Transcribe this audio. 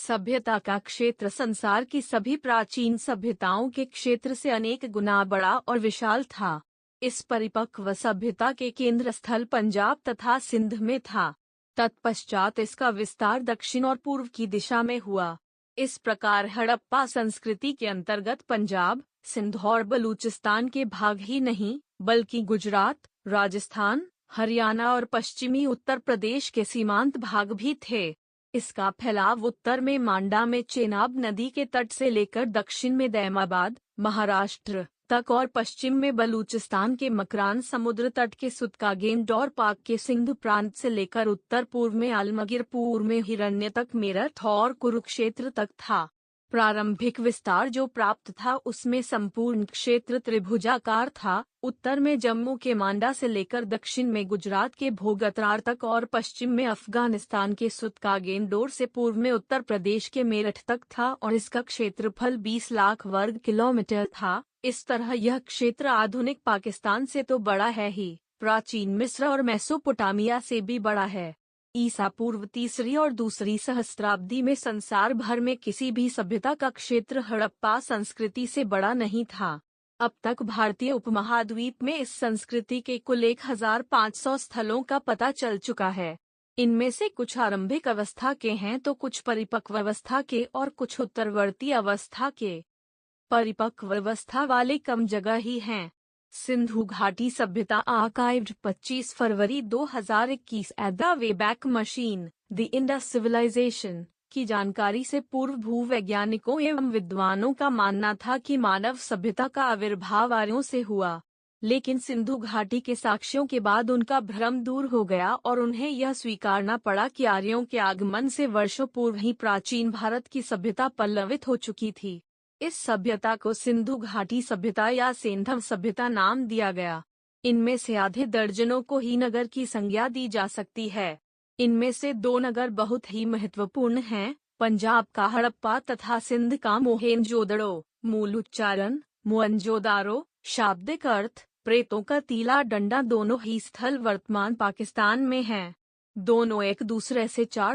सभ्यता का क्षेत्र संसार की सभी प्राचीन सभ्यताओं के क्षेत्र से अनेक गुना बड़ा और विशाल था। इस परिपक्व सभ्यता के केंद्र स्थल पंजाब तथा सिंध में था। तत्पश्चात इसका विस्तार दक्षिण और पूर्व की दिशा में हुआ। इस प्रकार हड़प्पा संस्कृति के अंतर्गत पंजाब, सिंध और बलूचिस्तान के भाग ही नहीं, बल्कि गुजरात, राजस्थान, हरियाणा और पश्चिमी उत्तर प्रदेश के सीमांत भाग भी थे। इसका फैलाव उत्तर में मांडा में चेनाब नदी के तट से लेकर दक्षिण में दैमाबाद, महाराष्ट्र तक और पश्चिम में बलूचिस्तान के मकरान समुद्र तट के सुतकागेंड और पाक के सिंध प्रांत से लेकर उत्तर पूर्व में आलमगीर, पूर्व में हिरण्य तक, मेरठ और कुरुक्षेत्र तक था। प्रारंभिक विस्तार जो प्राप्त था उसमें संपूर्ण क्षेत्र त्रिभुजाकार था। उत्तर में जम्मू के मांडा से लेकर दक्षिण में गुजरात के भोगत्रार तक और पश्चिम में अफगानिस्तान के सुतकागेंडोर से पूर्व में उत्तर प्रदेश के मेरठ तक था और इसका क्षेत्रफल 20 लाख वर्ग किलोमीटर था। इस तरह यह क्षेत्र आधुनिक पाकिस्तान से तो बड़ा है ही, प्राचीन मिस्र और मेसोपोटामिया से भी बड़ा है। ईसा पूर्व तीसरी और दूसरी सहस्त्राब्दी में संसार भर में किसी भी सभ्यता का क्षेत्र हड़प्पा संस्कृति से बड़ा नहीं था। अब तक भारतीय उपमहाद्वीप में इस संस्कृति के कुल 1500 स्थलों का पता चल चुका है। इनमें से कुछ आरंभिक अवस्था के हैं तो कुछ परिपक्व अवस्था के और कुछ उत्तरवर्ती अवस्था के। परिपक्व अवस्था वाले कम जगह ही हैं। सिंधु घाटी सभ्यता archived 25 February 2021 at the Wayback Machine, the Indus civilisation की जानकारी से पूर्व भूवैज्ञानिकों एवं विद्वानों का मानना था कि मानव सभ्यता का आविर्भाव आर्यों से हुआ, लेकिन सिंधु घाटी के साक्ष्यों के बाद उनका भ्रम दूर हो गया और उन्हें यह स्वीकारना पड़ा कि आर्यों के आगमन से वर्षों पूर्व ही प्राचीन भारत की सभ्यता पल्लवित हो चुकी थी। इस सभ्यता को सिंधु घाटी सभ्यता या सिंधव सभ्यता नाम दिया गया। इनमें से आधे दर्जनों को ही नगर की संज्ञा दी जा सकती है। इनमें से 2 नगर बहुत ही महत्वपूर्ण हैं, पंजाब का हड़प्पा तथा सिंध का मोहेंजोदड़ो। मूल उच्चारण मोहनजोदारो, शाब्दिक अर्थ प्रेतों का तीला डंडा। दोनों ही स्थल वर्तमान पाकिस्तान में हैं। दोनों एक दूसरे से 4